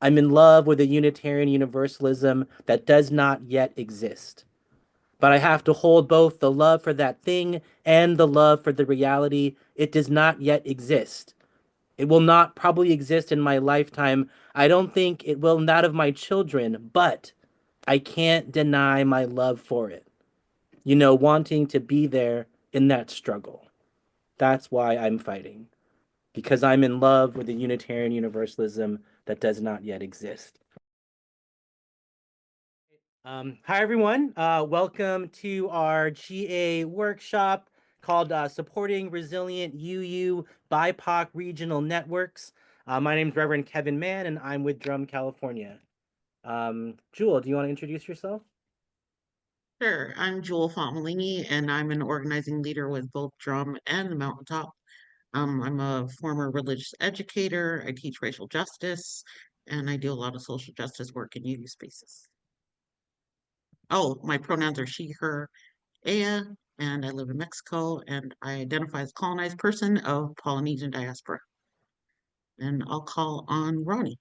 I'm in love with a Unitarian Universalism that does not yet exist. But I have to hold both the love for that thing and the love for the reality it does not yet exist. It will not probably exist in my lifetime. I don't think it will, not of my children, but I can't deny my love for it. Wanting to be there in that struggle. That's why I'm fighting. Because I'm in love with the Unitarian Universalism that does not yet exist. Hi, everyone. Welcome to our GA workshop called Supporting Resilient UU BIPOC Regional Networks. My name is Reverend Kevin Mann, and I'm with DRUUMM California. Jewell, do you want to introduce yourself? Sure. I'm Jewell Faamaligi, and I'm an organizing leader with both DRUUMM and the Mountaintop. I'm a former religious educator. I teach racial justice, and I do a lot of social justice work in UU spaces. Oh, my pronouns are she, her, ea, and I live in Mexico, and I identify as a colonized person of Polynesian diaspora. And I'll call on Ronnie.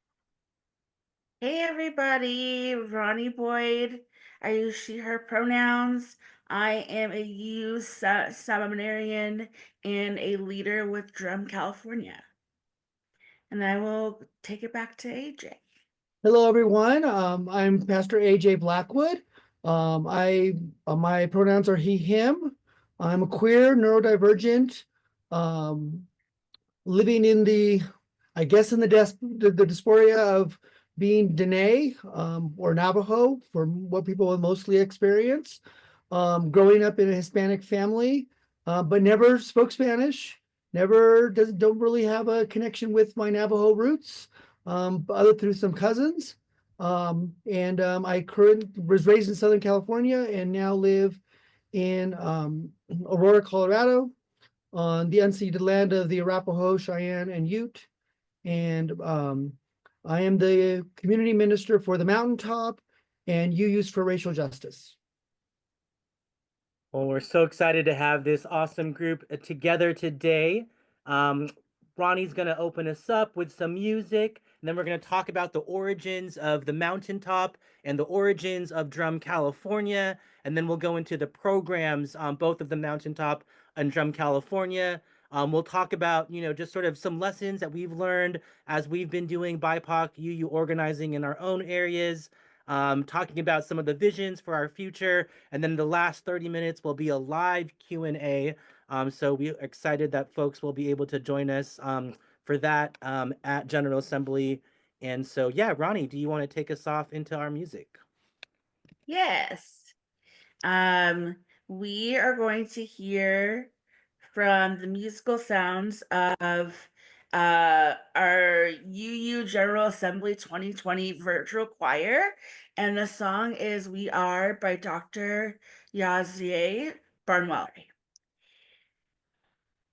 Hey everybody, Ronnie Boyd. I use she, her pronouns. I am a UU seminarian and a leader with DRUUMM California. And I will take it back to AJ. Hello, everyone. I'm Pastor AJ Blackwood. My pronouns are he, him. I'm a queer, neurodivergent, living in the dysphoria of being Dene or Navajo for what people mostly experience. Growing up in a Hispanic family, but never spoke Spanish. Don't really have a connection with my Navajo roots. Other through some cousins. I was raised in Southern California and now live in Aurora, Colorado, on the unceded land of the Arapaho, Cheyenne, and Ute. And I am the community minister for the Mountaintop and UUs for Racial Justice. Well, we're so excited to have this awesome group together today. Ronnie's going to open us up with some music, and then we're going to talk about the origins of the Mountaintop and the origins of DRUUMM California, and then we'll go into the programs, both of the Mountaintop and DRUUMM California. We'll talk about, just sort of some lessons that we've learned as we've been doing BIPOC UU organizing in our own areas, talking about some of the visions for our future, and then the last 30 minutes will be a live Q&A. So we're excited that folks will be able to join us for that at General Assembly. And so, yeah, Ronnie, do you want to take us off into our music? Yes. We are going to hear from the musical sounds of our UU General Assembly 2020 virtual choir. And the song is We Are by Dr. Yazier Barnwell.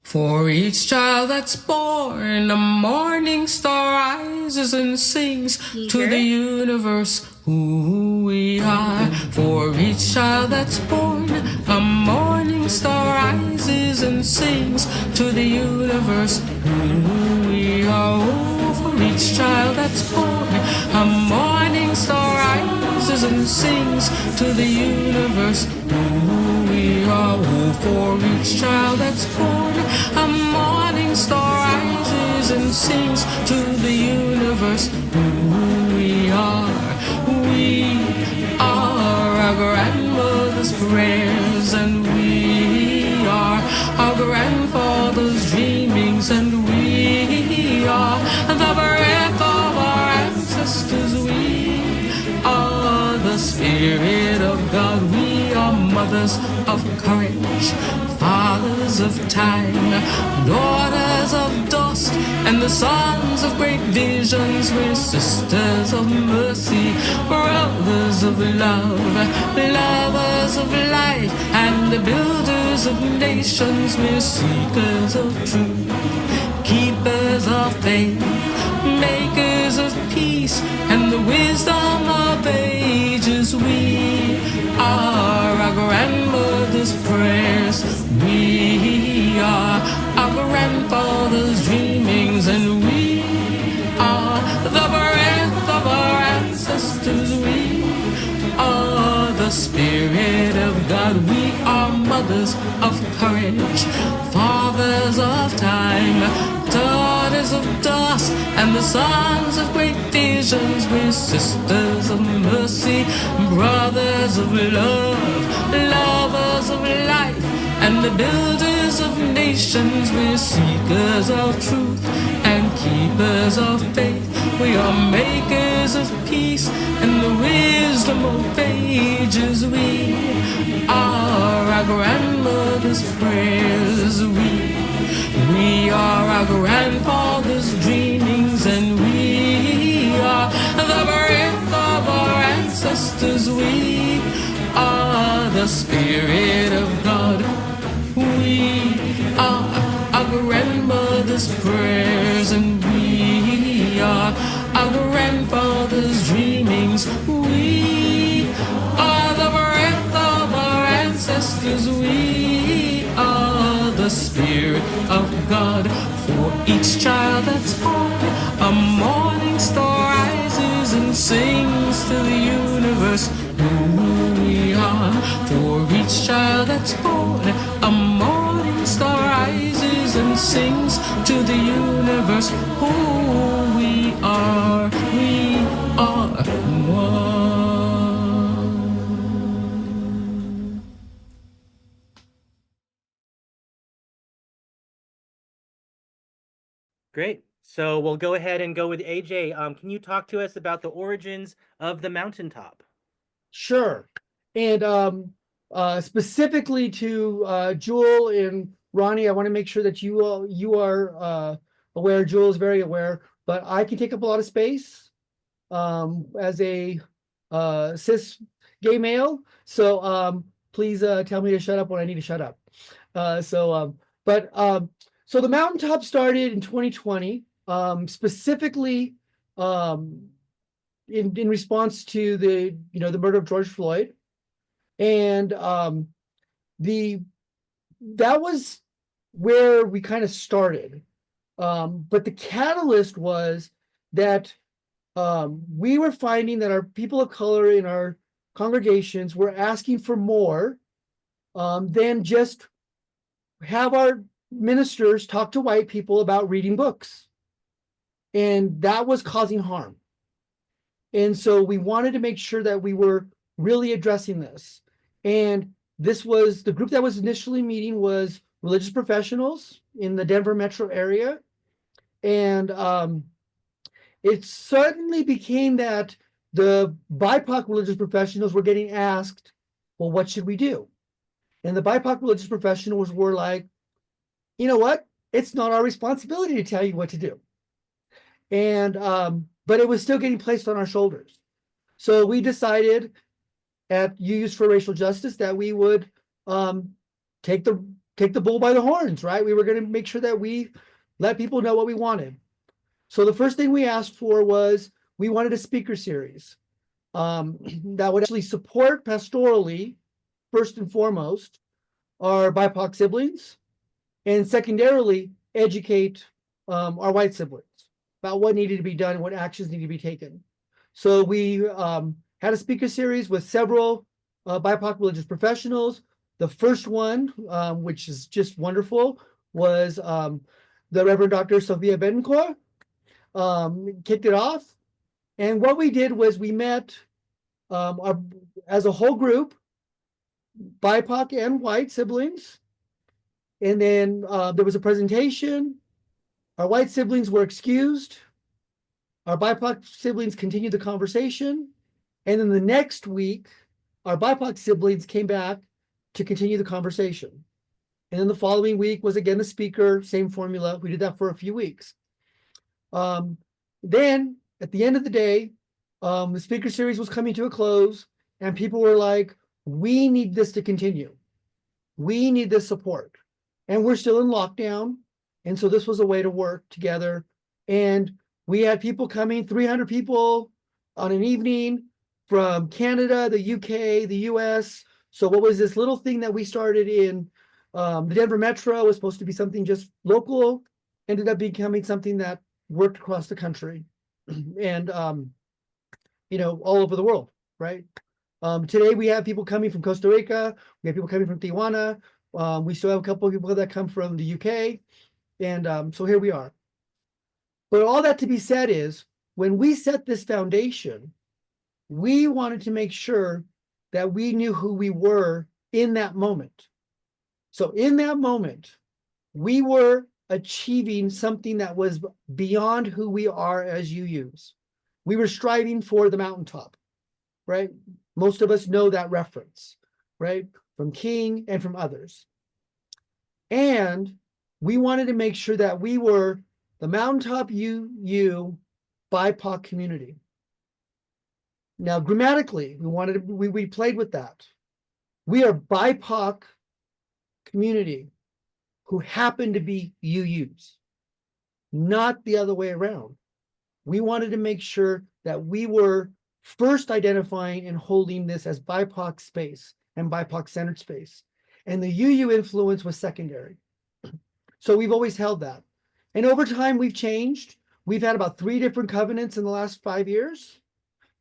For each child that's born, a morning star rises and sings to the universe who we are. For each child that's born, a morning star rises and sings to the universe who we are. Oh, for each child that's born, a morning star rises and sings to the universe who we are. Oh, for each child that's born, a morning star rises and sings to the universe who we are. We are our grandmother's prayers, and we are our grandfather's dreamings, and we are the breath of our ancestors. We are the Spirit of God. We are mothers of courage, fathers of time, daughters of dust, and the sons of great visions. We're sisters of mercy, brothers of love, lovers of life, and the builders of nations. We're seekers of truth, keepers of faith, makers of peace, and the wisdom of ages. We are our grandmother's prayers. We are our grandfather's dreamings, and we are the breath of the Spirit of God. We are mothers of courage, fathers of time, daughters of dust, and the sons of great visions. We're sisters of mercy, brothers of love, lovers of life, and the builders of nations. We're seekers of truth and keepers of faith. We are makers of peace and the wisdom of ages. We are our grandmother's prayers. We are our grandfather's dreamings, and we are the breath of our ancestors. We are the Spirit of God. We are our grandmother's prayers, and we are our grandfather's dreamings. We are the breath of our ancestors. We are the Spirit of God. For each child that's born, a morning star rises and sings to the universe who we are. For each child that's born, a morning star rises and sings to the universe who we are. We are one. Great. So we'll go ahead and go with AJ. Can you talk to us about the origins of the mountaintop? Sure. And specifically to Jewell and Ronnie, I want to make sure that you are aware. Jewell is very aware, but I can take up a lot of space as a cis gay male. So please tell me to shut up when I need to shut up. So the mountaintop started in 2020, specifically in response to the murder of George Floyd, and that was where we kind of started. But the catalyst was that we were finding that our people of color in our congregations were asking for more than just have our ministers talk to white people about reading books. And that was causing harm. And so we wanted to make sure that we were really addressing this. And this was the group that was initially meeting was religious professionals in the Denver metro area. And it suddenly became that the BIPOC religious professionals were getting asked, well, what should we do? And the BIPOC religious professionals were like, you know what? It's not our responsibility to tell you what to do. And but it was still getting placed on our shoulders. So we decided at UUs for Racial Justice that we would take the bull by the horns, right? We were going to make sure that we let people know what we wanted. So the first thing we asked for was we wanted a speaker series that would actually support pastorally, first and foremost, our BIPOC siblings, and secondarily educate our white siblings about what needed to be done and what actions needed to be taken. So we had a speaker series with several BIPOC religious professionals. The first one, which is just wonderful, was the Reverend Dr. Sophia Betancourt, kicked it off. And what we did was we met as a whole group, BIPOC and white siblings. And then there was a presentation. Our white siblings were excused. Our BIPOC siblings continued the conversation. And then the next week, our BIPOC siblings came back to continue the conversation. And then the following week was again the speaker, same formula. We did that for a few weeks. Then at the end of the day, the speaker series was coming to a close, and people were like, we need this to continue. We need this support. And we're still in lockdown. And so this was a way to work together. And we had people coming, 300 people on an evening from Canada, the UK, the US. So what was this little thing that we started in the Denver Metro was supposed to be something just local, ended up becoming something that worked across the country and, all over the world, right? Today we have people coming from Costa Rica, we have people coming from Tijuana, we still have a couple of people that come from the UK, and so here we are. But all that to be said is, when we set this foundation, we wanted to make sure that we knew who we were in that moment. So in that moment, we were achieving something that was beyond who we are as UUs. We were striving for the mountaintop, right? Most of us know that reference, right? From King and from others. And we wanted to make sure that we were the mountaintop UU BIPOC community. Now, grammatically, we played with that. We are BIPOC community who happen to be UUs, not the other way around. We wanted to make sure that we were first identifying and holding this as BIPOC space and BIPOC centered space. And the UU influence was secondary. So we've always held that. And over time, we've changed. We've had about 3 different covenants in the last 5 years.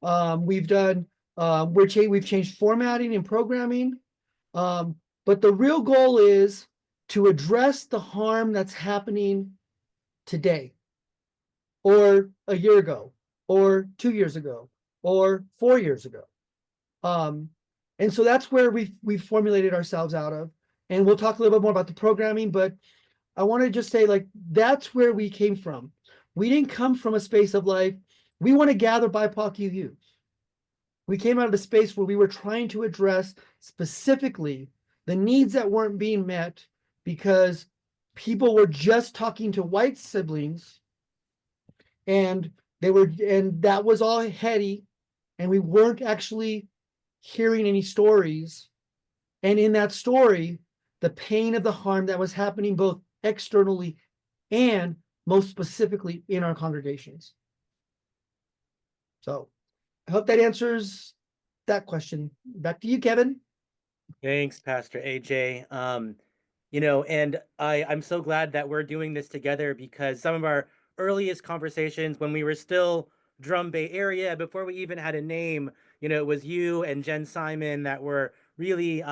We've changed formatting and programming. But the real goal is to address the harm that's happening today, or a year ago, or 2 years ago, or 4 years ago. And so that's where we've formulated ourselves out of. And we'll talk a little bit more about the programming, but I want to just say, like, that's where we came from. We didn't come from a space of like, we want to gather BIPOC UUs. We came out of a space where we were trying to address specifically the needs that weren't being met because people were just talking to white siblings, and that was all heady, and we weren't actually hearing any stories. And in that story, the pain of the harm that was happening both externally and most specifically in our congregations. So I hope that answers that question. Back to you, Kevin. Thanks, Pastor AJ. And I'm so glad that we're doing this together, because some of our earliest conversations when we were still Drum Bay area, before we even had a name, it was you and Jen Simon that were really,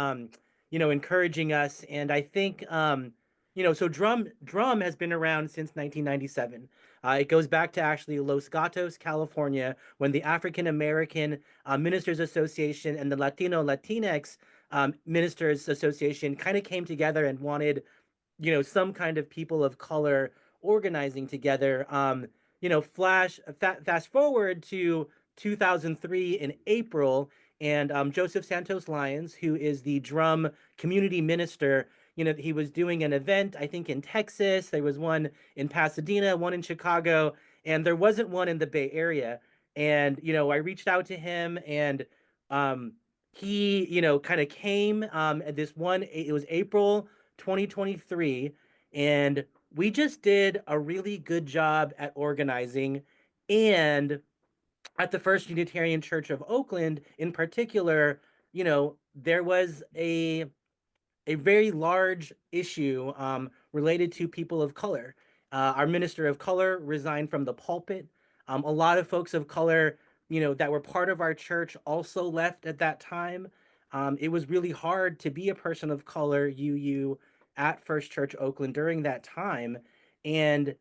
encouraging us. And I think, so drum has been around since 1997. It goes back to actually Los Gatos, California, when the African American Ministers Association and the Latinx Ministers Association kind of came together and wanted, some kind of people of color organizing together. Fast forward to 2003 in April, and Joseph Santos Lyons, who is the DRUUMM community minister, he was doing an event, I think in Texas. There was one in Pasadena, one in Chicago, and there wasn't one in the Bay Area. And, I reached out to him, and he, kind of came at this one, it was April 2023, and we just did a really good job at organizing. And at the First Unitarian Church of Oakland in particular, there was a very large issue related to people of color. Our minister of color resigned from the pulpit. A lot of folks of color, that were part of our church also left at that time. It was really hard to be a person of color UU at First Church Oakland during that time. And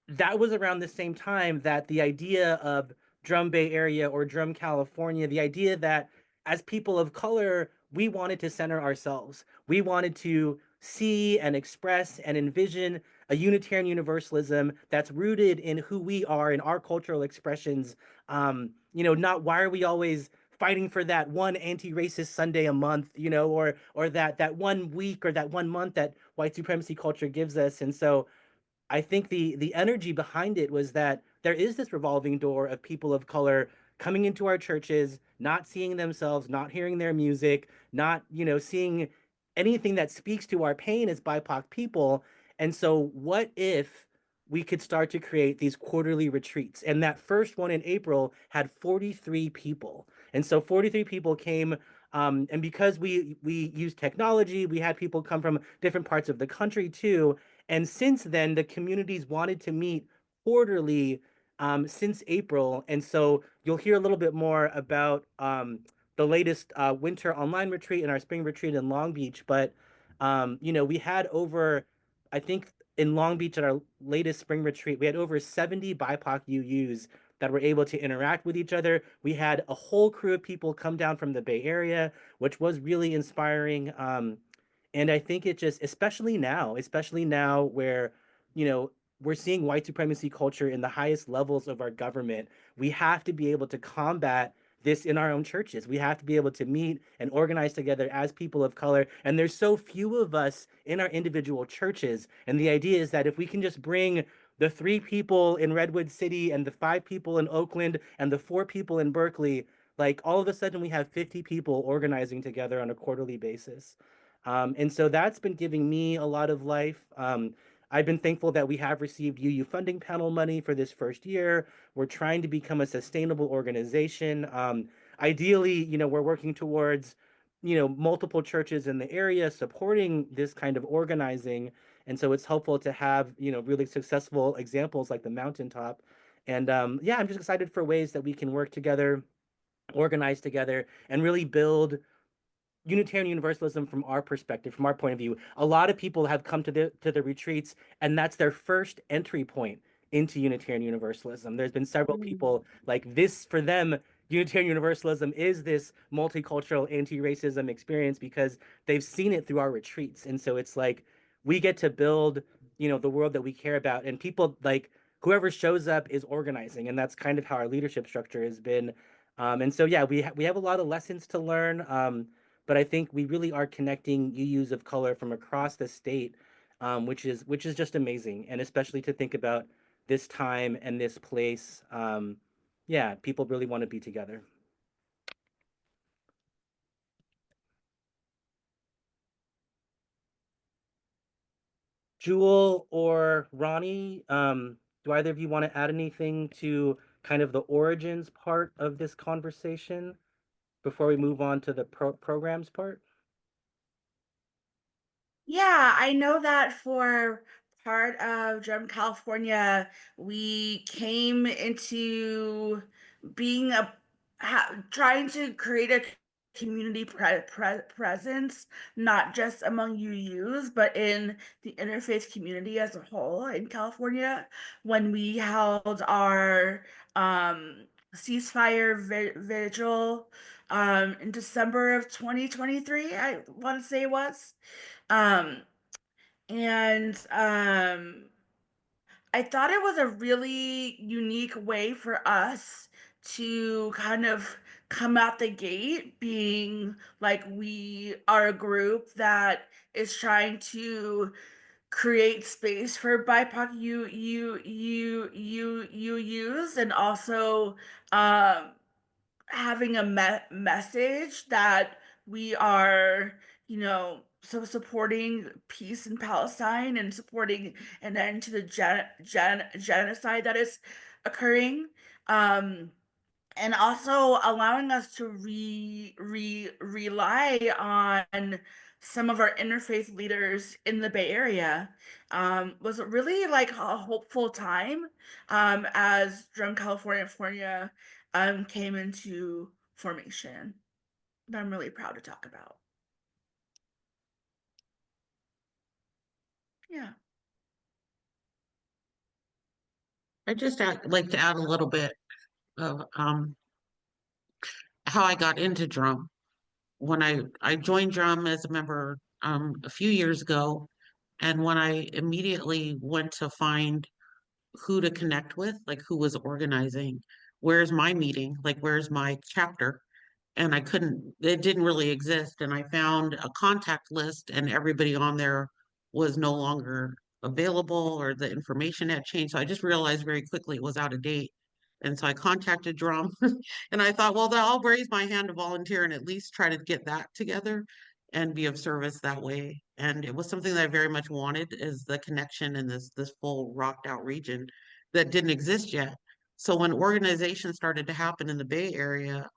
that was around the same time that the idea of Drum Bay Area or DRUUMM California, the idea that as people of color, we wanted to center ourselves. We wanted to see and express and envision a Unitarian Universalism that's rooted in who we are, in our cultural expressions. Not why are we always fighting for that one anti-racist Sunday a month, or that 1 week or that 1 month that white supremacy culture gives us. And so I think the energy behind it was that there is this revolving door of people of color coming into our churches, not seeing themselves, not hearing their music, not, seeing anything that speaks to our pain as BIPOC people. And so what if we could start to create these quarterly retreats? And that first one in April had 43 people. And so 43 people came, and because we used technology, we had people come from different parts of the country too. And since then, the communities wanted to meet quarterly since April. And so you'll hear a little bit more about the latest winter online retreat and our spring retreat in Long Beach. But you know, we had over, I think in Long Beach at our latest spring retreat, we had over 70 BIPOC UUs that were able to interact with each other. We had a whole crew of people come down from the Bay Area, which was really inspiring. And I think it just, especially now where, you know, we're seeing white supremacy culture in the highest levels of our government, we have to be able to combat this in our own churches. We have to be able to meet and organize together as people of color. And there's so few of us in our individual churches. And the idea is that if we can just bring the 3 people in Redwood City and the 5 people in Oakland and the 4 people in Berkeley, like all of a sudden we have 50 people organizing together on a quarterly basis. And so that's been giving me a lot of life. I've been thankful that we have received UU funding panel money for this first year. We're trying to become a sustainable organization. Ideally, you know, we're working towards, you know, multiple churches in the area supporting this kind of organizing. And so it's helpful to have, you know, really successful examples like the Mountaintop. And yeah, I'm just excited for ways that we can work together, organize together, and really build Unitarian Universalism from our perspective, from our point of view. A lot of people have come to the retreats, and that's their first entry point into Unitarian Universalism. There's been several people like this for them. Unitarian Universalism is this multicultural anti-racism experience because they've seen it through our retreats. And so it's like we get to build, you know, the world that we care about, and people like whoever shows up is organizing, and that's kind of how our leadership structure has been. And so yeah, we have a lot of lessons to learn. But I think we really are connecting UUs of color from across the state, which is just amazing, and especially to think about this time and this place. Yeah, people really want to be together. Jewell or Ronnie, do either of you want to add anything to kind of the origins part of this conversation before we move on to the programs part? Yeah, I know that for part of DRUUMM California, we came into being trying to create a community presence, not just among UUs, but in the interfaith community as a whole in California. When we held our ceasefire vigil in December of 2023, I want to say it was. And I thought it was a really unique way for us to kind of come out the gate being like we are a group that is trying to create space for BIPOC UUs, and also having a message that we are, you know, so supporting peace in Palestine and supporting an end to the genocide that is occurring, and also allowing us to rely on some of our interfaith leaders in the Bay Area. Was really like a hopeful time as DRUUMM California came into formation that I'm really proud to talk about. Yeah. I just like to add a little bit of how I got into DRUUMM. When I joined DRUUMM as a member a few years ago, and when I immediately went to find who to connect with, like who was organizing, where's my meeting, like where's my chapter, and it didn't really exist. And I found a contact list, and everybody on there was no longer available, or the information had changed. So I just realized very quickly it was out of date. And so I contacted DRUUMM and I thought, well, I'll raise my hand to volunteer and at least try to get that together and be of service that way. And it was something that I very much wanted, is the connection in this full rocked out region that didn't exist yet. So when organizations started to happen in the Bay Area,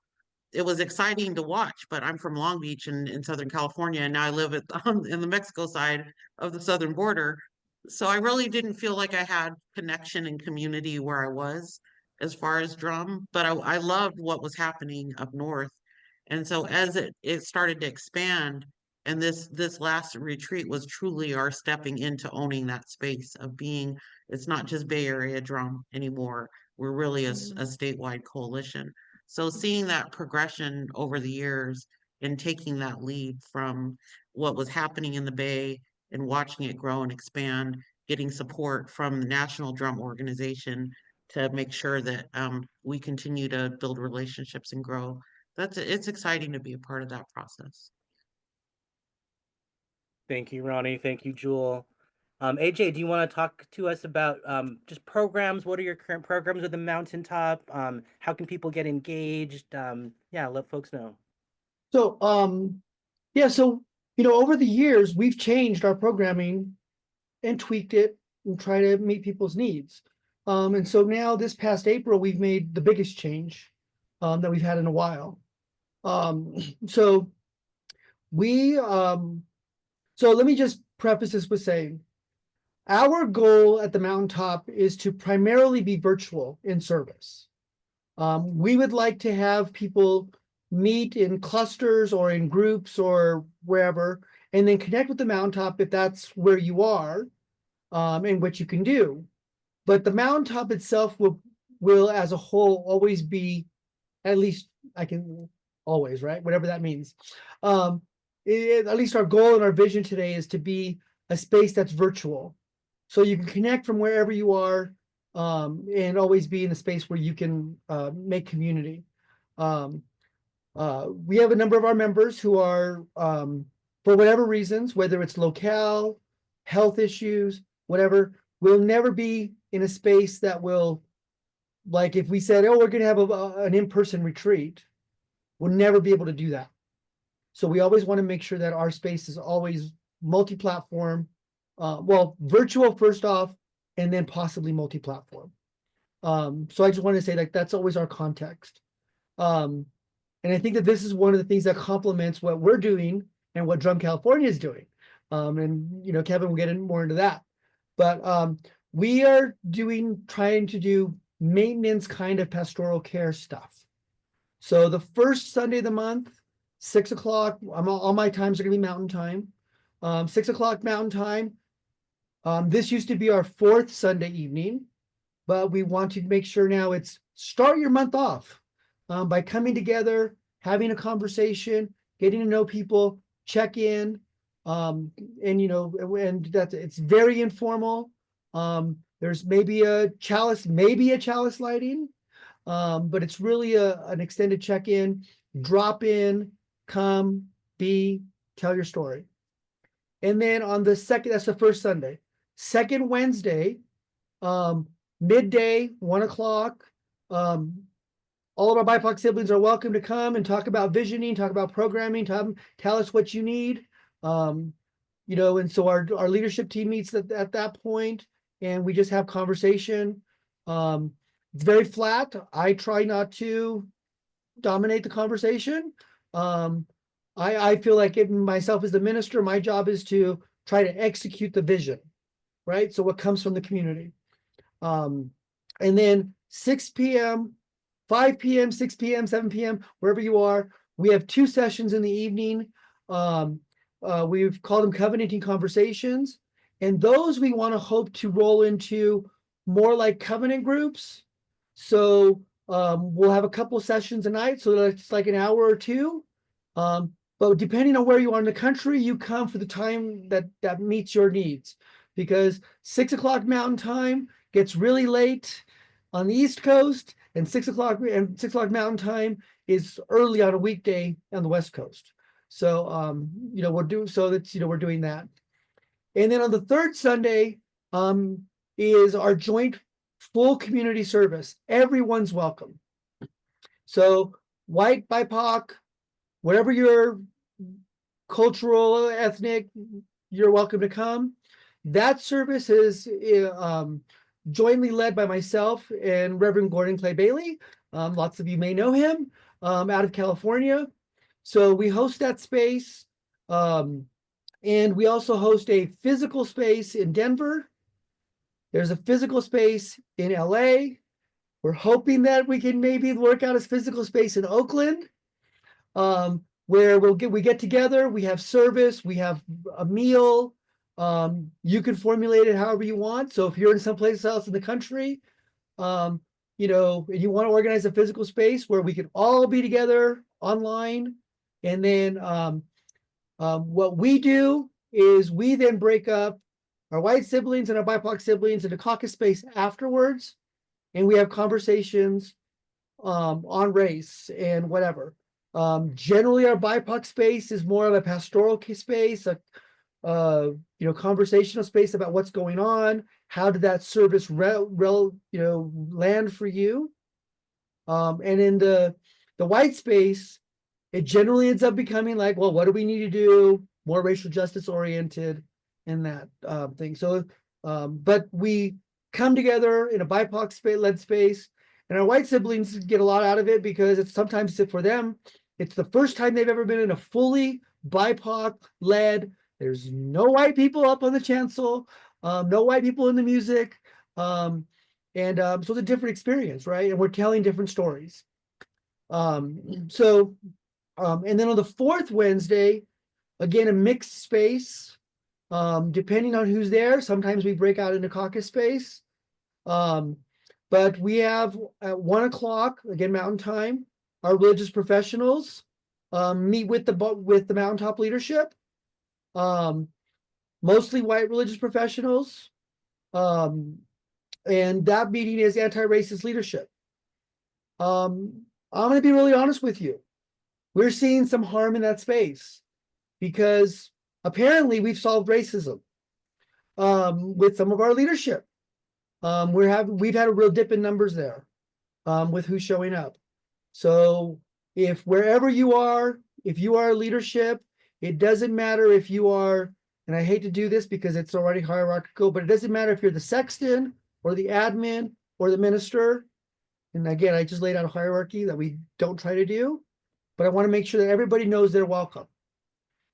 it was exciting to watch. But I'm from Long Beach in Southern California, and now I live in the Mexico side of the southern border. So I really didn't feel like I had connection and community where I was as far as DRUUMM, but I loved what was happening up north. And so as it started to expand, and this last retreat was truly our stepping into owning that space of being, it's not just Bay Area drum anymore. We're really a statewide coalition. So seeing that progression over the years and taking that lead from what was happening in the Bay and watching it grow and expand, getting support from the National Drum Organization to make sure that we continue to build relationships and grow. It's exciting to be a part of that process. Thank you, Ronnie. Thank you, Jewell. AJ, do you want to talk to us about just programs? What are your current programs with the Mountaintop? How can people get engaged? Yeah, let folks know. So, yeah, so, over the years, we've changed our programming and tweaked it and try to meet people's needs. And so now this past April, we've made the biggest change that we've had in a while. So let me just preface this with saying, our goal at the Mountaintop is to primarily be virtual in service. We would like to have people meet in clusters or in groups or wherever, and then connect with the Mountaintop if that's where you are, and what you can do. But the Mountaintop itself will as a whole always be, at least I can always, right? Whatever that means. At least our goal and our vision today is to be a space that's virtual. So you can connect from wherever you are, and always be in a space where you can make community. We have a number of our members who are, for whatever reasons, whether it's locale, health issues, whatever, will never be in a space that will, like if we said, oh, we're going to have an in-person retreat, we'll never be able to do that. So we always want to make sure that our space is always multi-platform, well, virtual first off, and then possibly multi-platform. So I just want to say like that's always our context. And I think that this is one of the things that complements what we're doing and what DRUUMM California is doing. And Kevin will get more into that. But we are trying to do maintenance kind of pastoral care stuff. So the first Sunday of the month, 6 o'clock, all my times are going to be Mountain Time. 6 o'clock Mountain Time. This used to be our fourth Sunday evening, but we want to make sure now it's start your month off by coming together, having a conversation, getting to know people, check in, and that it's very informal. There's maybe a chalice lighting, but it's really an extended check-in, drop in, come, be, tell your story. And then on the second, that's the first Sunday. Second Wednesday, midday, 1 o'clock, all of our BIPOC siblings are welcome to come and talk about visioning, talk about programming, tell us what you need. And so our leadership team meets at that point, and we just have conversation. It's very flat. I try not to dominate the conversation. I feel like myself as the minister, my job is to try to execute the vision, right? So what comes from the community. And then 6 p.m., 5 p.m., 6 p.m., 7 p.m., wherever you are, we have 2 sessions in the evening. We've called them covenanting conversations. And those we want to hope to roll into more like covenant groups. So we'll have a couple sessions a night. So it's like an hour or two. But depending on where you are in the country, you come for the time that meets your needs. Because 6 o'clock Mountain Time gets really late on the East Coast, and 6 o'clock Mountain Time is early on a weekday on the West Coast. So we're doing that. And then on the third Sunday is our joint full community service. Everyone's welcome. So white, BIPOC, whatever your cultural, ethnic, you're welcome to come. That service is jointly led by myself and Reverend Gordon Clay Bailey. Lots of you may know him out of California. So we host that space. And we also host a physical space in Denver. There's a physical space in LA. We're hoping that we can maybe work out a physical space in Oakland. where we get together, we have service, we have a meal. You can formulate it however you want. So if you're in someplace else in the country, and you want to organize a physical space where we can all be together online, and then what we do is we then break up our white siblings and our BIPOC siblings into caucus space afterwards, and we have conversations on race and whatever. Generally, our BIPOC space is more of a pastoral space, a conversational space about what's going on. How did that service land for you? And in the white space, it generally ends up becoming like, well, what do we need to do? More racial justice oriented in that thing. So, but we come together in a BIPOC led space, and our white siblings get a lot out of it because it's sometimes for them, it's the first time they've ever been in a fully BIPOC led. There's no white people up on the chancel, no white people in the music. So it's a different experience, right? And we're telling different stories. And then on the fourth Wednesday, again, a mixed space, depending on who's there. Sometimes we break out into caucus space. But we have at 1 o'clock, again, Mountain Time, our religious professionals meet with the mountaintop leadership, mostly white religious professionals. And that meeting is anti-racist leadership. I'm going to be really honest with you. We're seeing some harm in that space because apparently we've solved racism with some of our leadership. We've had a real dip in numbers there with who's showing up. So if wherever you are, if you are leadership, it doesn't matter if you are, and I hate to do this because it's already hierarchical, but it doesn't matter if you're the sexton or the admin or the minister. And again, I just laid out a hierarchy that we don't try to do, but I want to make sure that everybody knows they're welcome.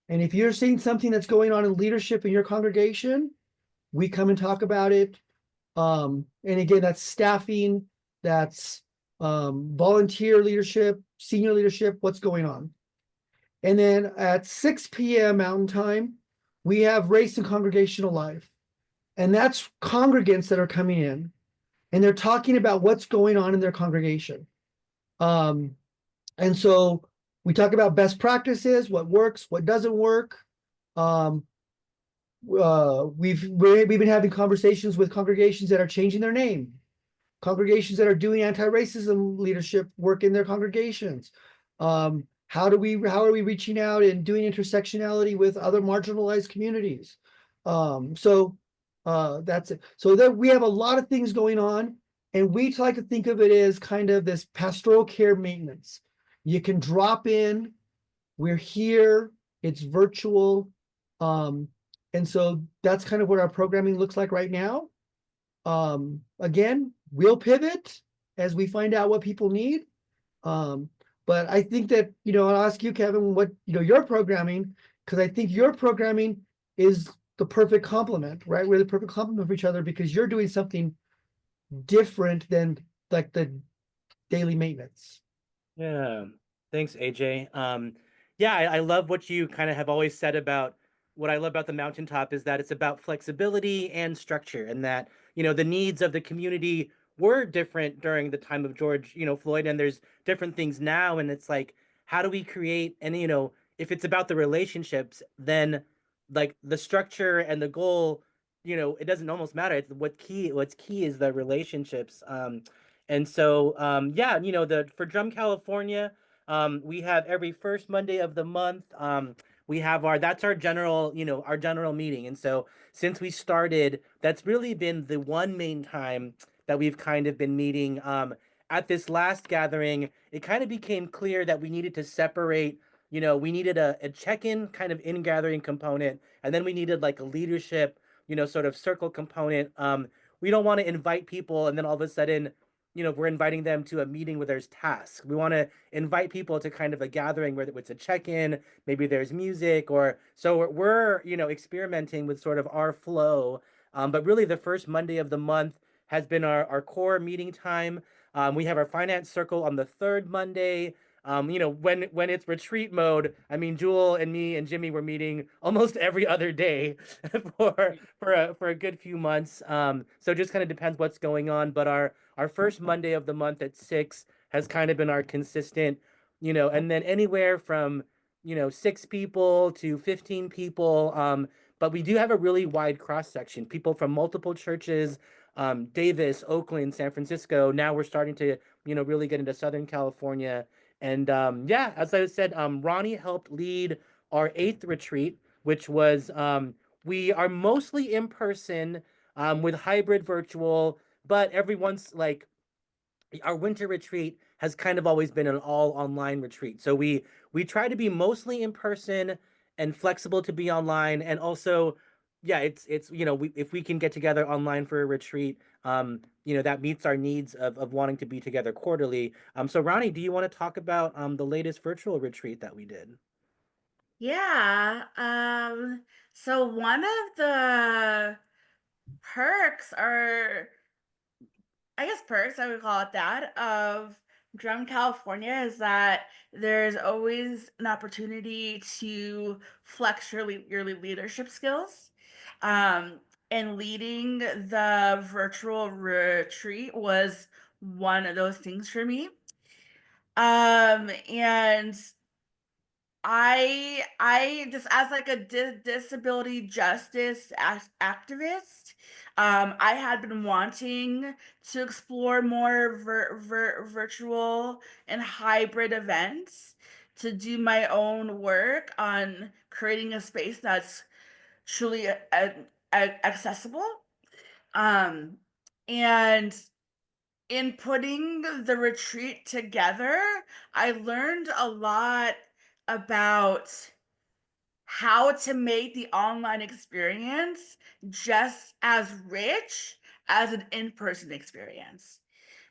And if you're seeing something that's going on in leadership in your congregation, we come and talk about it. And again, that's staffing, that's volunteer leadership, senior leadership, what's going on. And then at 6 p.m. Mountain Time, we have race and congregational life. And that's congregants that are coming in, and they're talking about what's going on in their congregation. And so we talk about best practices, what works, what doesn't work. We've been having conversations with congregations that are changing their name, congregations that are doing anti-racism leadership work in their congregations. How are we reaching out and doing intersectionality with other marginalized communities? So that's it. So that we have a lot of things going on, and we like to think of it as kind of this pastoral care maintenance. You can drop in, we're here, it's virtual. And so that's kind of what our programming looks like right now. Again, we'll pivot as we find out what people need. But I think that, I'll ask you, Kevin, what, your programming, because I think your programming is the perfect complement, right? We're the perfect complement of each other because you're doing something different than like the daily maintenance. Yeah. Thanks, AJ. I love what you kind of have always said about what I love about the mountaintop is that it's about flexibility and structure, and that, the needs of the community were different during the time of George, Floyd, and there's different things now. And it's like, how do we create, and, if it's about the relationships, then like the structure and the goal, it doesn't almost matter. It's what's key is the relationships. And so, for DRUUMM California, we have every first Monday of the month. We have that's our general meeting. And so since we started, that's really been the one main time that we've kind of been meeting. At this last gathering, it kind of became clear that we needed to separate, we needed a check-in kind of in-gathering component, and then we needed like a leadership, sort of circle component. We don't want to invite people and then all of a sudden, we're inviting them to a meeting where there's tasks. We want to invite people to kind of a gathering where it's a check-in, maybe there's music, or so we're experimenting with sort of our flow. But really the first Monday of the month has been our core meeting time. We have our finance circle on the third Monday. when it's retreat mode, I mean, Jewell and me and Jimmy were meeting almost every other day for a good few months. So it just kind of depends what's going on. But our first Monday of the month at 6 has kind of been our consistent, and then anywhere from 6 people to 15 people. But we do have a really wide cross section. People from multiple churches, Davis, Oakland, San Francisco. Now we're starting to really get into Southern California. And yeah, as I said, Ronnie helped lead our 8th retreat, which was we are mostly in person with hybrid virtual, but every once like our winter retreat has kind of always been an all online retreat. So we try to be mostly in person and flexible to be online, and also yeah, it's if we can get together online for a retreat, that meets our needs of wanting to be together quarterly. So Ronnie, do you want to talk about the latest virtual retreat that we did? Yeah. So one of the perks, or I guess perks, I would call it that, of DRUUMM California is that there's always an opportunity to flex your leadership skills. And leading the virtual retreat was one of those things for me. And I just, as like a disability justice activist, I had been wanting to explore more virtual and hybrid events to do my own work on creating a space that's truly accessible. Um, and in putting the retreat together, I learned a lot about how to make the online experience just as rich as an in-person experience.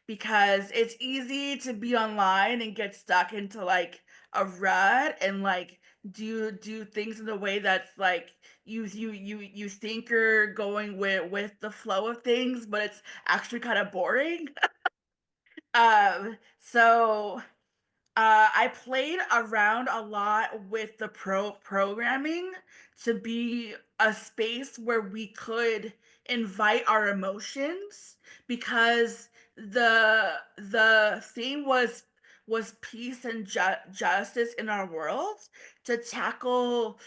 Because it's easy to be online and get stuck into like a rut and like do things in the way that's like you think you're going with the flow of things, but it's actually kind of boring. So I played around a lot with the programming to be a space where we could invite our emotions, because the theme was peace and justice in our world, to tackle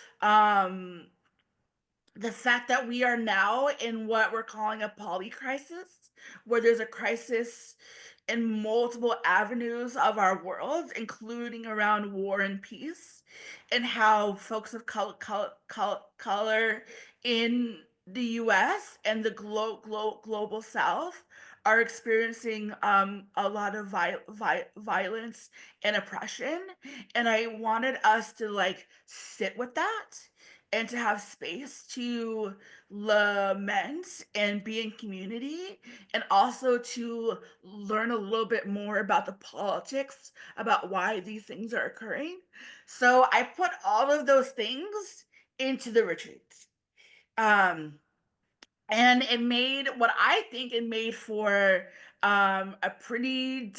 the fact that we are now in what we're calling a poly crisis, where there's a crisis in multiple avenues of our world, including around war and peace, and how folks of color in the US and the global South are experiencing a lot of violence and oppression. And I wanted us to like sit with that and to have space to lament and be in community, and also to learn a little bit more about the politics about why these things are occurring. So I put all of those things into the retreats. And it made what I think it made for a pretty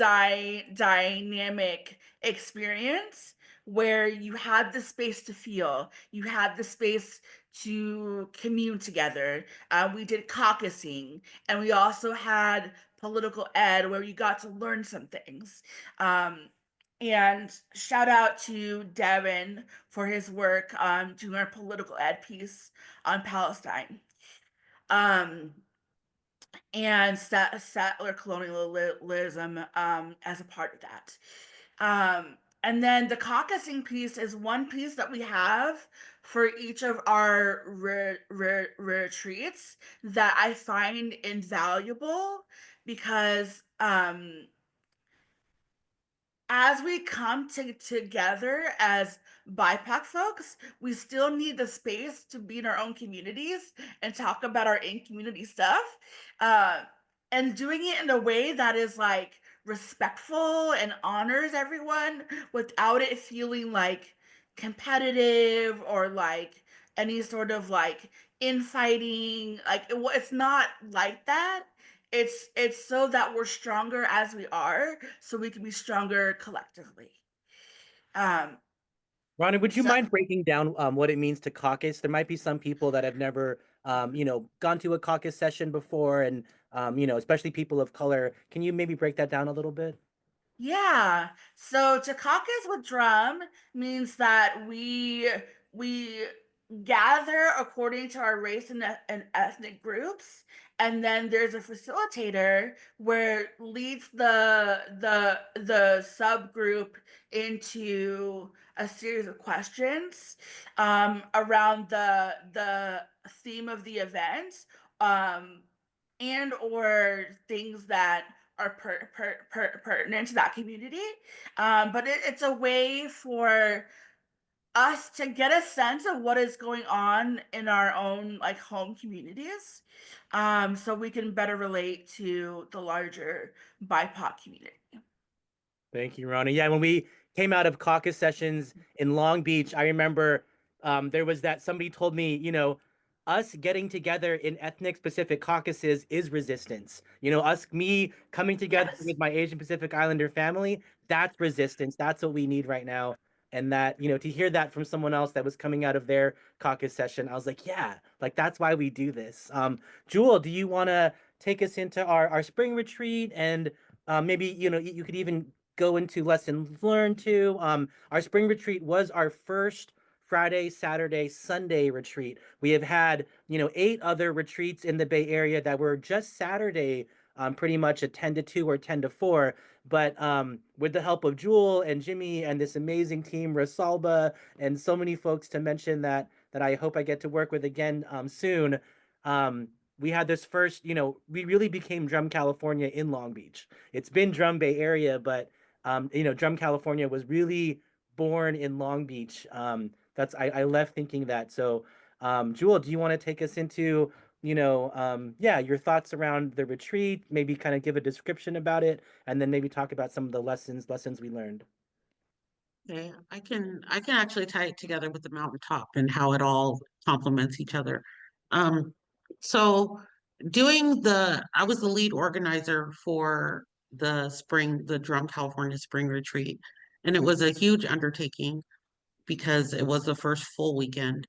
dynamic experience, where you had the space to feel, you had the space to commune together. We did caucusing, and we also had political ed, where you got to learn some things. And shout out to Devin for his work doing our political ed piece on Palestine. Um, and settler colonialism as a part of that. And then the caucusing piece is one piece that we have for each of our retreats that I find invaluable, because as we come together as BIPOC folks, we still need the space to be in our own communities and talk about our in-community stuff. Uh, and doing it in a way that is like respectful and honors everyone without it feeling like competitive or like any sort of like infighting. Like it's not like that. It's so that we're stronger as we are, so we can be stronger collectively. Ronnie, would you So- mind breaking down what it means to caucus? There might be some people that have never, gone to a caucus session before, and especially people of color. Can you maybe break that down a little bit? Yeah. So to caucus with drum means that we gather according to our race and ethnic groups, and then there's a facilitator where leads the subgroup into a series of questions around the theme of the event, and or things that are pertinent to that community. But it's a way for us to get a sense of what is going on in our own like home communities, so we can better relate to the larger BIPOC community. Thank you, Ronnie. Yeah, when we came out of caucus sessions in Long Beach, I remember there was that somebody told me, us getting together in ethnic specific caucuses is resistance. Me coming together Yes. with my Asian Pacific Islander family, that's resistance. That's what we need right now. And that, to hear that from someone else that was coming out of their caucus session, I was like, yeah, like that's why we do this. Jewell, do you want to take us into our spring retreat, and maybe, you could even go into lessons learned too. Our spring retreat was our first Friday, Saturday, Sunday retreat. We have had, 8 other retreats in the Bay Area that were just Saturday, pretty much a 10 to 2 or 10 to 4. But with the help of Jewell and Jimmy and this amazing team, Rosalba, and so many folks to mention that I hope I get to work with again soon. We had this first, we really became DRUUMM California in Long Beach. It's been DRUUMM Bay Area, but DRUUMM California was really born in Long Beach. I left thinking that. So, Jewell, do you want to take us into, your thoughts around the retreat, maybe kind of give a description about it, and then maybe talk about some of the lessons we learned. Okay, I can actually tie it together with the mountaintop and how it all complements each other. So I was the lead organizer for the DRUUMM California Spring Retreat, and it was a huge undertaking because it was the first full weekend,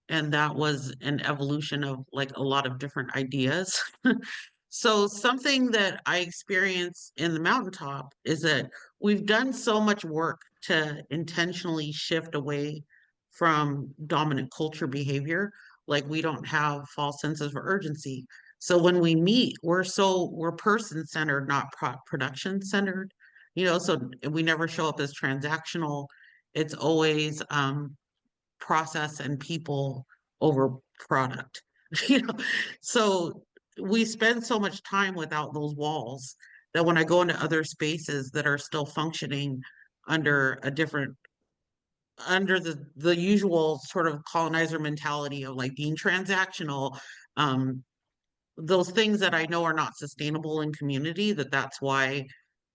and that was an evolution of like a lot of different ideas. So something that I experience in the mountaintop is that we've done so much work to intentionally shift away from dominant culture behavior. Like we don't have false senses of urgency. So when we meet, we're person-centered, not production-centered. So we never show up as transactional. It's always process and people over product. you know so we spend so much time without those walls that when I go into other spaces that are still functioning under the usual sort of colonizer mentality of like being transactional, um those things that I know are not sustainable in community, that's why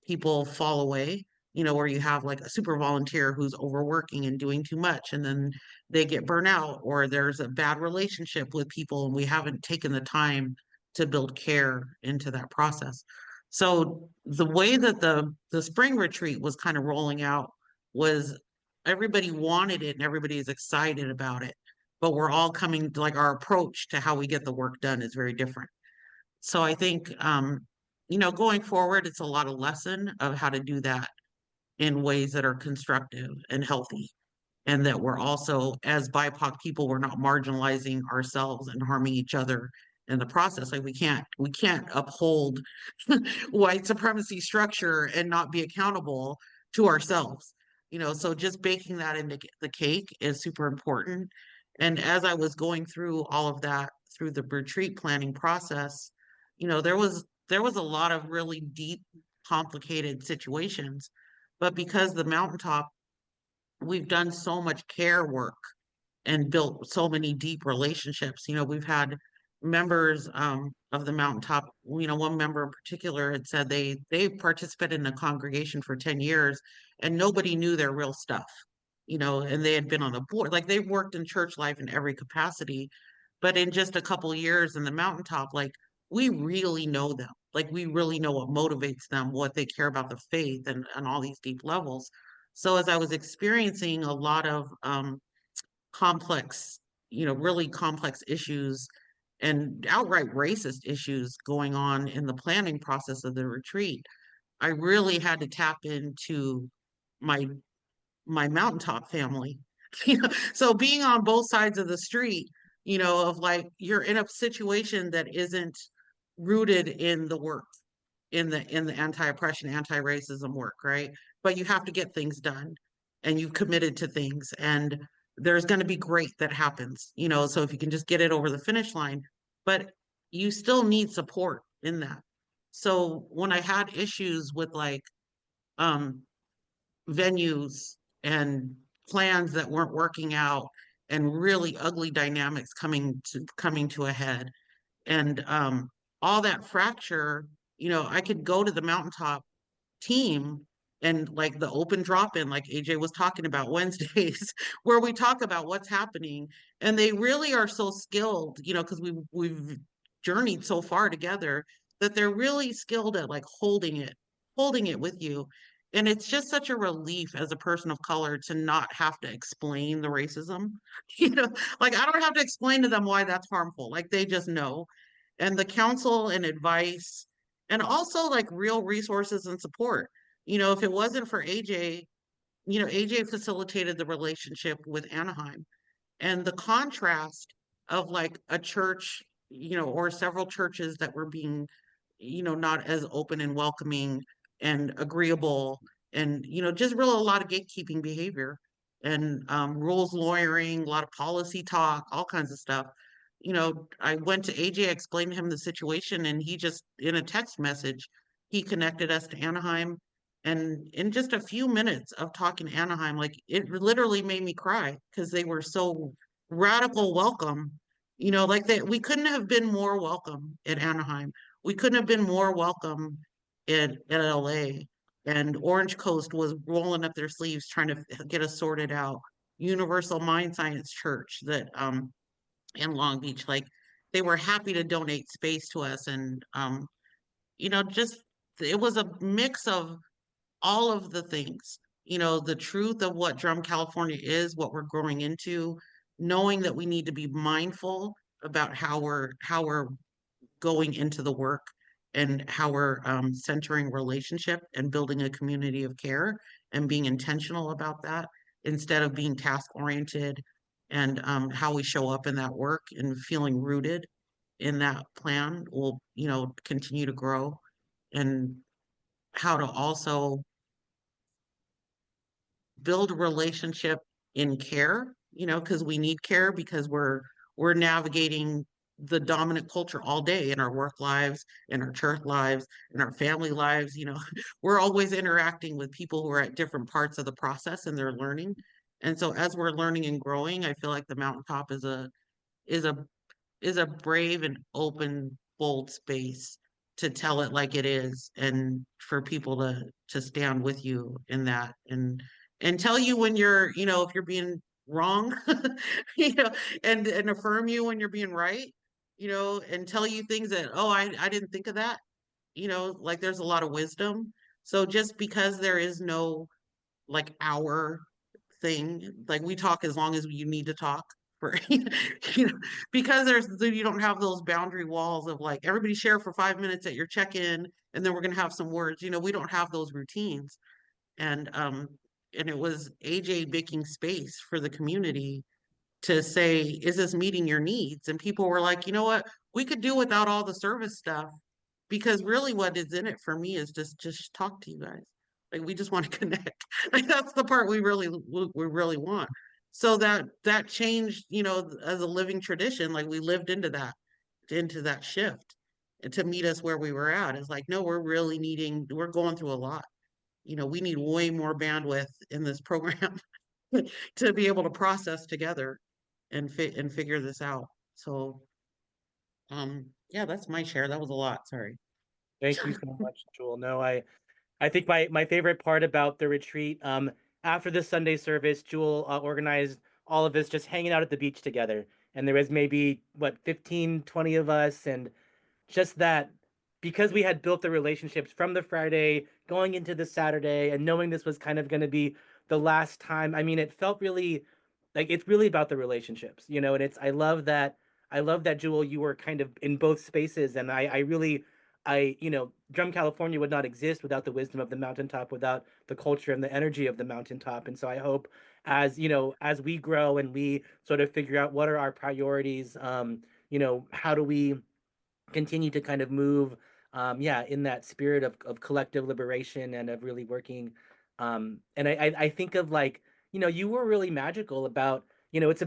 people fall away, where you have like a super volunteer who's overworking and doing too much, and then they get burnt out, or there's a bad relationship with people, and we haven't taken the time to build care into that process. So the way that the spring retreat was kind of rolling out was everybody wanted it and everybody is excited about it, but we're all coming to like our approach to how we get the work done is very different. So I think, going forward, it's a lot of lesson of how to do that in ways that are constructive and healthy. And that we're also, as BIPOC people, we're not marginalizing ourselves and harming each other in the process. Like we can't uphold white supremacy structure and not be accountable to ourselves. So just baking that into the cake is super important. And as I was going through all of that through the retreat planning process, there was a lot of really deep, complicated situations. But because the mountaintop, we've done so much care work and built so many deep relationships. We've had members of the mountaintop. One member in particular had said they participated in a congregation for 10 years and nobody knew their real stuff. And they had been on a board, like they've worked in church life in every capacity, but in just a couple of years in the mountaintop, like we really know them. Like we really know what motivates them, what they care about the faith and all these deep levels. So as I was experiencing a lot of complex, really complex issues and outright racist issues going on in the planning process of the retreat, I really had to tap into my mountaintop family. So being on both sides of the street, of like you're in a situation that isn't rooted in the work, in the anti-oppression, anti-racism work, right? But you have to get things done and you've committed to things and there's going to be great that happens, so if you can just get it over the finish line, but you still need support in that. So when I had issues with like venues and plans that weren't working out and really ugly dynamics coming to a head, and all that fracture, I could go to the mountaintop team and like the open drop-in, like AJ was talking about Wednesdays, where we talk about what's happening, and they really are so skilled, because we've journeyed so far together that they're really skilled at like holding it with you. And it's just such a relief as a person of color to not have to explain the racism. Like I don't have to explain to them why that's harmful. Like they just know. And the counsel and advice, and also like real resources and support. If it wasn't for AJ, AJ facilitated the relationship with Anaheim. And the contrast of like a church, or several churches that were being, not as open and welcoming and agreeable, and just a lot of gatekeeping behavior and rules lawyering, a lot of policy talk, all kinds of stuff. I went to AJ, explained to him the situation, and he just, in a text message, he connected us to Anaheim. And in just a few minutes of talking to Anaheim, like it literally made me cry because they were so radical welcome. Like we couldn't have been more welcome at Anaheim. We couldn't have been more welcome in LA. And Orange Coast was rolling up their sleeves trying to get us sorted out. Universal Mind Science Church that in Long Beach, like they were happy to donate space to us. And just it was a mix of all of the things, the truth of what DRUUMM California is, what we're growing into, knowing that we need to be mindful about how we're going into the work and how we're centering relationship and building a community of care and being intentional about that instead of being task oriented, and how we show up in that work and feeling rooted in that plan will, continue to grow, and how to also build a relationship in care, because we need care because we're navigating the dominant culture all day in our work lives, in our church lives, in our family lives. We're always interacting with people who are at different parts of the process and they're learning. And so as we're learning and growing, I feel like the mountaintop is a brave and open, bold space to tell it like it is, and for people to stand with you in that, and tell you when you're, if you're being wrong, you know, and affirm you when you're being right, and tell you things that, oh, I didn't think of that, like there's a lot of wisdom. So just because there is no like our thing, like we talk as long as you need to talk for, because you don't have those boundary walls of like everybody share for 5 minutes at your check-in and then we're going to have some words, we don't have those routines. And it was AJ making space for the community to say, is this meeting your needs? And people were like, you know what, we could do without all the service stuff, because really what is in it for me is just talk to you guys. Like we just want to connect. Like that's the part we really want. So that changed, as a living tradition, like we lived into that shift, and to meet us where we were at is like, no, we're going through a lot. We need way more bandwidth in this program to be able to process together and figure this out. So yeah, that's my share. That was a lot. Sorry. Thank you so much, Jewell. No, I think my favorite part about the retreat, after the Sunday service, Jewell organized all of us just hanging out at the beach together. And there was maybe, 15, 20 of us. And just that, because we had built the relationships from the Friday going into the Saturday and knowing this was kind of going to be the last time. I mean, it felt really like it's really about the relationships, you know, and it's I love that Jewell, you were kind of in both spaces, and I really you know, DRUUMM California would not exist without the wisdom of the mountaintop, without the culture and the energy of the mountaintop. And so I hope as, you know, as we grow and we sort of figure out what are our priorities, you know, how do we continue to kind of move yeah, in that spirit of collective liberation and of really working and I think of like, you know, you were really magical about, you know, it's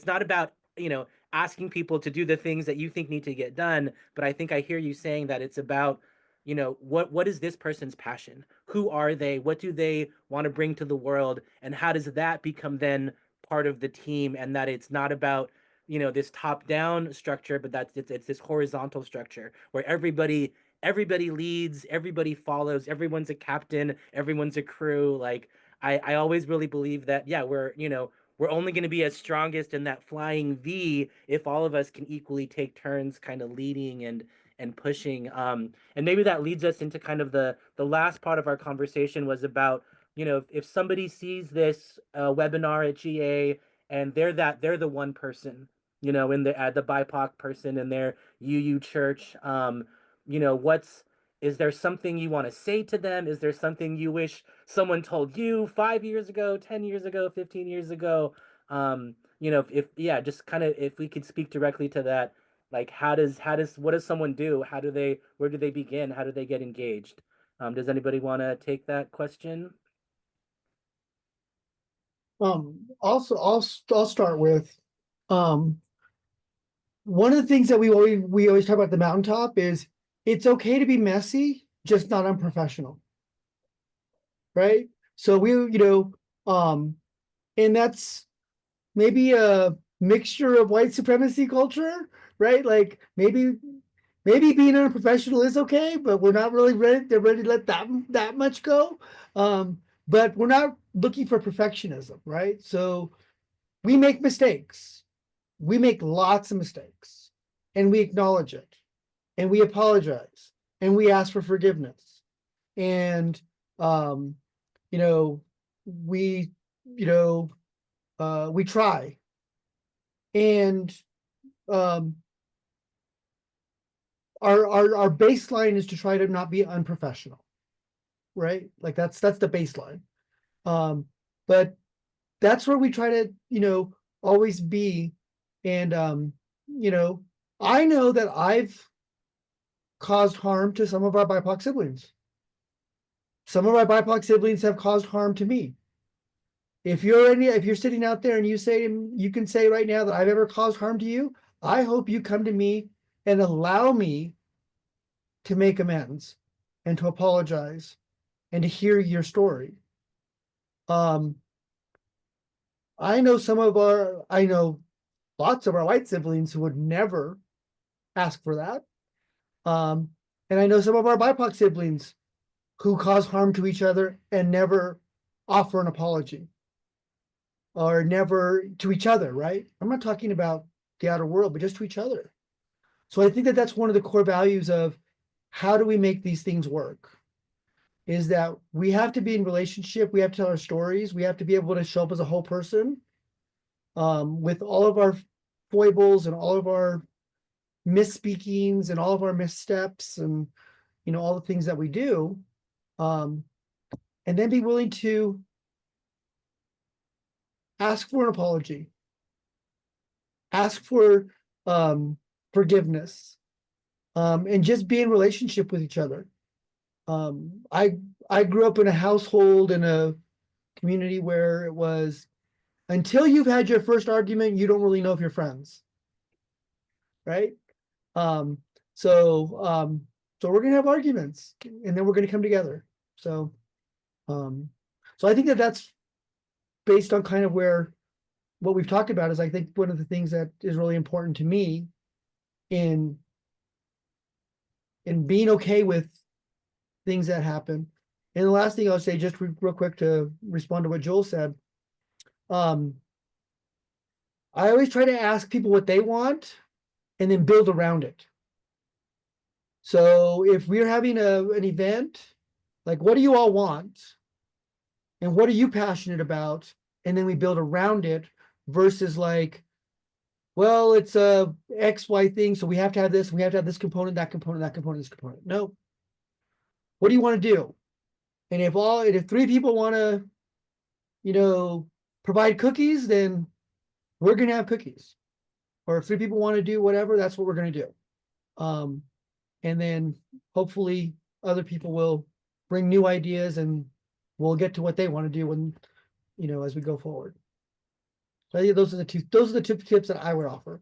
not about, you know, asking people to do the things that you think need to get done, but I think I hear you saying that it's about, you know, what is this person's passion, who are they, what do they want to bring to the world, and how does that become then part of the team, and that it's not about, you know, this top down structure, but that's it's this horizontal structure where everybody leads, everybody follows, everyone's a captain, everyone's a crew. Like I always really believe that, yeah, we're, you know, we're only going to be as strongest in that flying V if all of us can equally take turns kind of leading and pushing. And maybe that leads us into kind of the last part of our conversation was about, you know, if somebody sees this webinar at GA and they're the one person, you know, in the BIPOC person in their UU church, you know, is there something you want to say to them? Is there something you wish someone told you 5 years ago, 10 years ago, 15 years ago? You know, if yeah, just kind of if we could speak directly to that, like what does someone do? Where do they begin? How do they get engaged? Does anybody want to take that question? Also, I'll start with, one of the things that we always talk about the mountaintop is it's okay to be messy, just not unprofessional, right? So and that's maybe a mixture of white supremacy culture, right? Like maybe being unprofessional is okay, but we're not really ready to let that much go. But we're not looking for perfectionism, right? So we make mistakes. We make lots of mistakes, and we acknowledge it, and we apologize, and we ask for forgiveness, and you know, we we try, and our baseline is to try to not be unprofessional, right? Like that's the baseline. But that's where we try to, always be. And I know that I've caused harm to some of our BIPOC siblings. Some of our BIPOC siblings have caused harm to me. If you're sitting out there and you can say right now that I've ever caused harm to you, I hope you come to me and allow me to make amends and to apologize and to hear your story. I know lots of our white siblings who would never ask for that. And I know some of our BIPOC siblings who cause harm to each other and never offer an apology, or never to each other, right? I'm not talking about the outer world, but just to each other. So I think that that's one of the core values of how do we make these things work, is that we have to be in relationship. We have to tell our stories. We have to be able to show up as a whole person, with all of our foibles and all of our misspeakings and all of our missteps and, all the things that we do. And then be willing to ask for an apology, ask for forgiveness, and just be in relationship with each other. I grew up in a household, in a community where it was, until you've had your first argument, you don't really know if you're friends, right? So we're gonna have arguments, and then we're gonna come together. So I think that that's based on kind of where what we've talked about is, I think one of the things that is really important to me in being okay with things that happen. And the last thing I'll say, just real quick to respond to what Jewell said, I always try to ask people what they want and then build around it. So if we're having an event, like, what do you all want? and what are you passionate about? And then we build around it versus like, well, it's a XY thing, so we have to have this, we have to have this component, that component, that component, this component. No. What do you want to do? And if 3 people want to, provide cookies, then we're going to have cookies. Or if 3 people want to do whatever, that's what we're going to do. And then hopefully other people will bring new ideas and we'll get to what they want to do when, as we go forward. So I think those are the two tips that I would offer.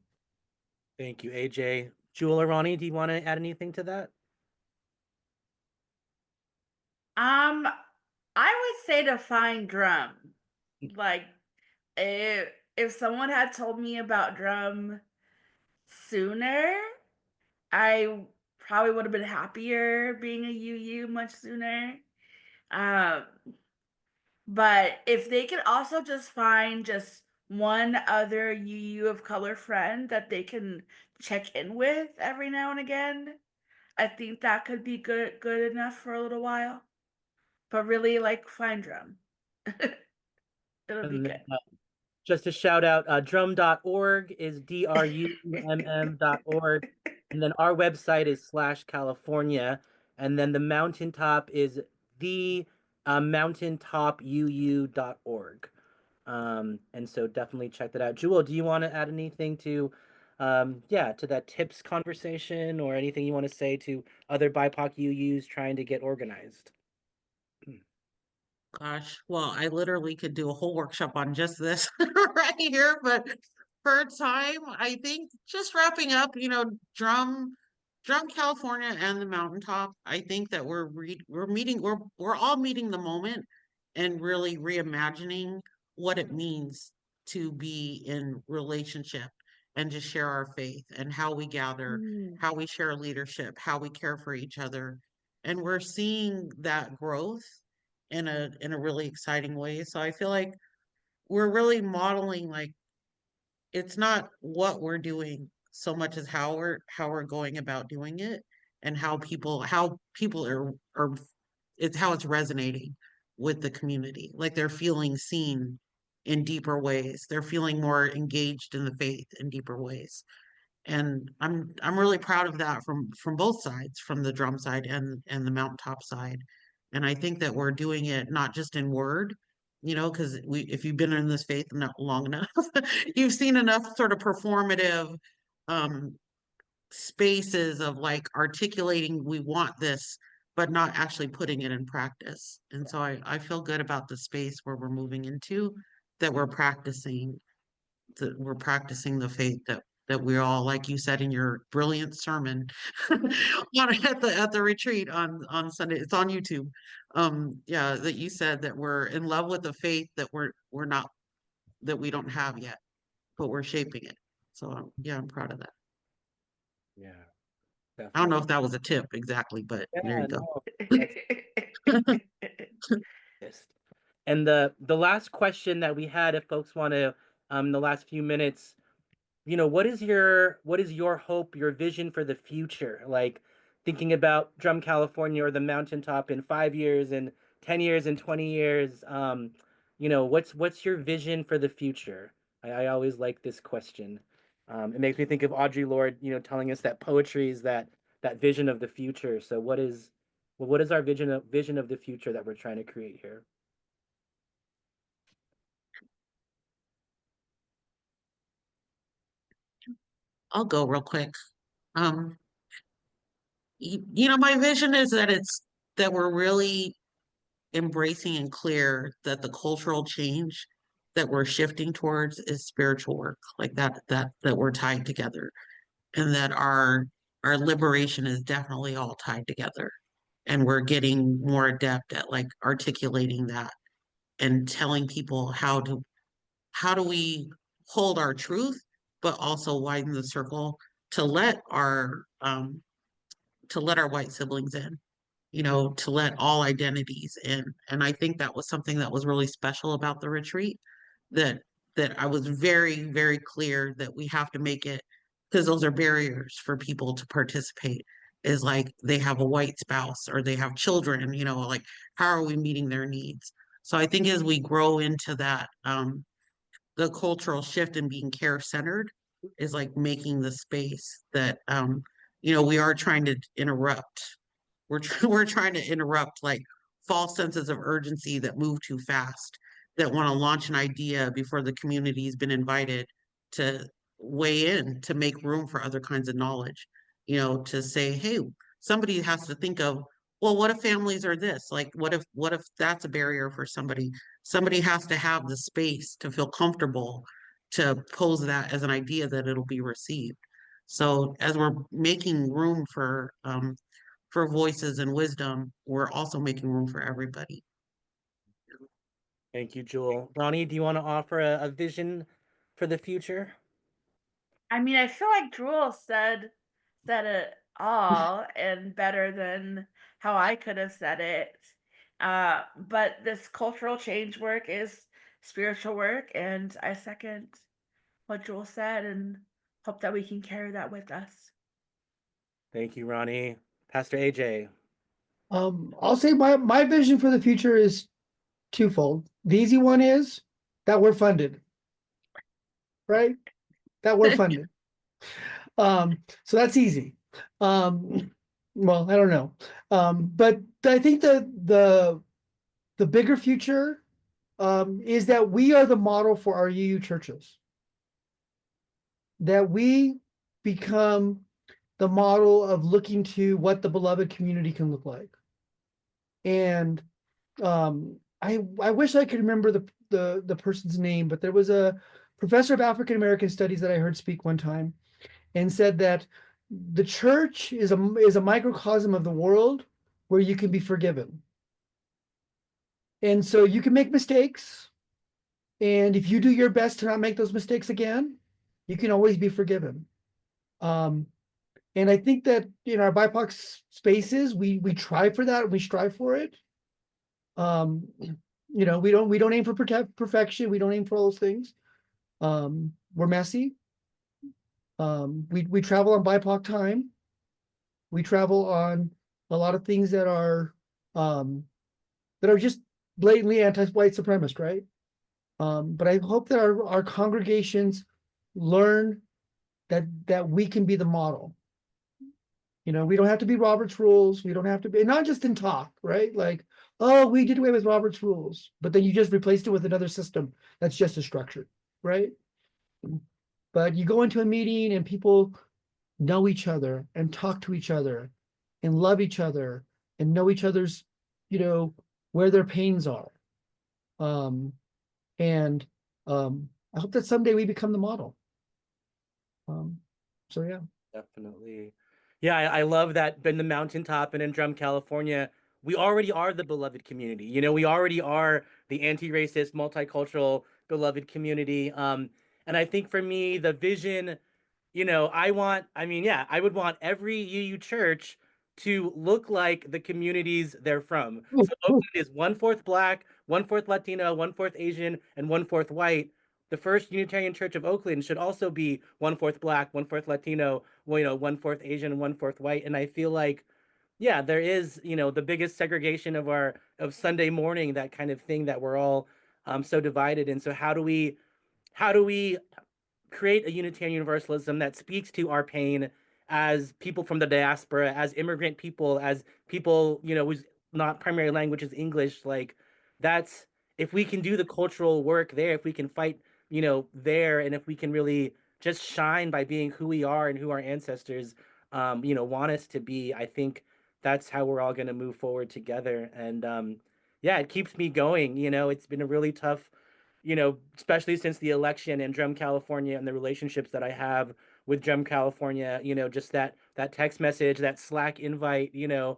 Thank you, AJ. Jewell or Ronnie, do you want to add anything to that? I would say to find DRUUMM. Like, if someone had told me about DRUUMM sooner, I probably would have been happier being a UU much sooner. But if they could also just find just one other UU of color friend that they can check in with every now and again, I think that could be good enough for a little while. But really, like, find DRUUMM. It'll be good. Just a shout out, DRUUMM.org is DRUUMM.org. And then our website is /California. And then the mountaintop is the mountaintopuu.org. And so definitely check that out. Jewell, do you want to add anything to that tips conversation, or anything you want to say to other BIPOC UUs trying to get organized? Gosh, well, I literally could do a whole workshop on just this right here, but for time, I think just wrapping up, DRUUMM California and the Mountaintop. I think that we're all meeting the moment and really reimagining what it means to be in relationship and to share our faith and how we gather, how we share leadership, how we care for each other. And we're seeing that growth in a really exciting way. So I feel like we're really modeling, like, it's not what we're doing so much as how we're going about doing it, and how people are it's how it's resonating with the community. Like, they're feeling seen in deeper ways. They're feeling more engaged in the faith in deeper ways. And I'm really proud of that from both sides, from the DRUUMM side and the Mountaintop side. And I think that we're doing it not just in word, because if you've been in this faith not long enough, you've seen enough sort of performative spaces of, like, articulating we want this, but not actually putting it in practice. And so I feel good about the space where we're moving into, that we're practicing the faith that we all, like you said in your brilliant sermon at the retreat on Sunday. It's on YouTube. That you said that we're in love with the faith that we don't have yet, but we're shaping it. So I'm proud of that. Yeah, I don't know definitely. if that was a tip exactly, but there you go. And the last question that we had, if folks want to, the last few minutes, what is your hope, your vision for the future? Like, thinking about DRUUMM California or the Mountaintop in 5 years and 10 years and 20 years, what's your vision for the future? I always like this question. It makes me think of Audre Lorde, telling us that poetry is that vision of the future. So what is our vision of the future that we're trying to create here? I'll go real quick. My vision is that we're really embracing and clear that the cultural change that we're shifting towards is spiritual work, like that we're tied together, and that our liberation is definitely all tied together, and we're getting more adept at, like, articulating that and telling people how do we hold our truth, but also widen the circle to let our white siblings in, to let all identities in. And I think that was something that was really special about the retreat, that I was very, very clear that we have to make it, because those are barriers for people to participate, is like they have a white spouse or they have children, like, how are we meeting their needs? So I think as we grow into that, the cultural shift and being care centered is like making the space that, we are trying to interrupt. We're trying to interrupt like false senses of urgency that move too fast, that want to launch an idea before the community's been invited to weigh in, to make room for other kinds of knowledge, to say, hey, somebody has to think of, well, what if families are this? Like, what if that's a barrier for somebody? Somebody has to have the space to feel comfortable to pose that as an idea that it'll be received. So as we're making room for voices and wisdom, we're also making room for everybody. Thank you, Jewell. Ronnie, do you want to offer a vision for the future? I mean, I feel like Jewell said it all and better than how I could have said it. But this cultural change work is spiritual work, and I second what Jewell said and hope that we can carry that with us. Thank you, Ronnie. Pastor AJ. I'll say my vision for the future is twofold. The easy one is that we're funded, right? That we're funded. So that's easy. Well, I don't know. But I think the bigger future is that we are the model for our UU churches. That we become the model of looking to what the beloved community can look like. And I wish I could remember the person's name, but there was a professor of African American studies that I heard speak one time and said that the church is a microcosm of the world where you can be forgiven. And so you can make mistakes, and if you do your best to not make those mistakes again, you can always be forgiven. And I think that in our BIPOC spaces, we try for that, we strive for it. We don't aim for perfection. We don't aim for all those things. We're messy. We travel on BIPOC time. We travel on a lot of things that are just blatantly anti-white supremacist, right? But I hope that our congregations learn that we can be the model. We don't have to be Robert's rules. We don't have to be, not just in talk, right? Like, oh, we did away with Robert's rules, but then you just replaced it with another system that's just as structured, right? But you go into a meeting and people know each other and talk to each other and love each other and know each other's, where their pains are. And I hope that someday we become the model. So yeah. Definitely. Yeah, I love that in the mountaintop and in DRUUMM California, we already are the beloved community. We already are the anti-racist, multicultural, beloved community. And I think for me, the vision, I would want every UU church to look like the communities they're from. So Oakland is 1/4 Black, 1/4 Latino, 1/4 Asian, and 1/4 white. The First Unitarian Church of Oakland should also be 1/4 Black, 1/4 Latino, 1/4 Asian, and 1/4 white. And I feel like, yeah, there is, the biggest segregation of Sunday morning, that kind of thing, that we're all so divided. And so how do we create a Unitarian Universalism that speaks to our pain as people from the diaspora, as immigrant people, as people, whose not primary language is English? Like, that's, if we can do the cultural work there, if we can fight, there, and if we can really just shine by being who we are and who our ancestors, want us to be, I think that's how we're all going to move forward together. And yeah, it keeps me going. It's been a really tough, especially since the election in DRUUMM California and the relationships that I have with DRUUMM California, just that text message, that Slack invite, that's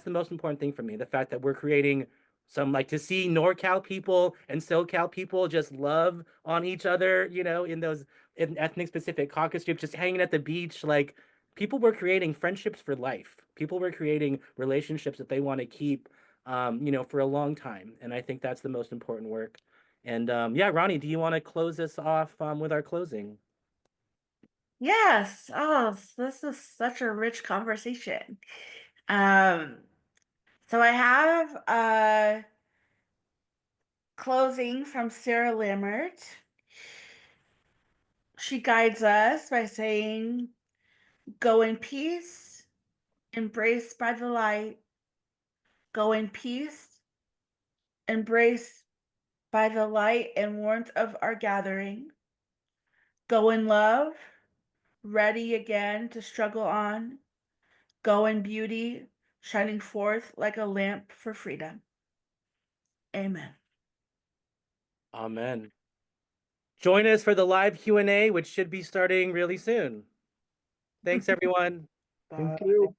the most important thing for me. The fact that we're creating some, like, to see NorCal people and SoCal people just love on each other, in ethnic specific caucus groups, just hanging at the beach. Like, people were creating friendships for life. People were creating relationships that they want to keep, for a long time. And I think that's the most important work. And yeah, Ronnie, do you want to close us off with our closing? Yes. Oh, this is such a rich conversation. So I have a closing from Sarah Lammert. She guides us by saying, "Go in peace, embraced by the light. Go in peace, embraced by the light and warmth of our gathering. Go in love, ready again to struggle on. Go in beauty, shining forth like a lamp for freedom." Amen. Amen. Join us for the live Q&A, which should be starting really soon. Thanks, everyone. Thank Bye. you.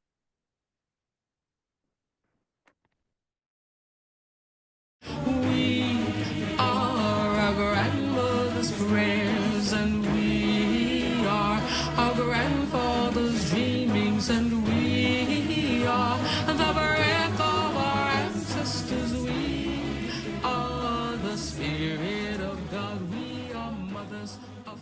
We are our grandmother's prayers, and we are our grandfather's dreamings, and we are the breath of our ancestors. We are the spirit of God. We are mothers of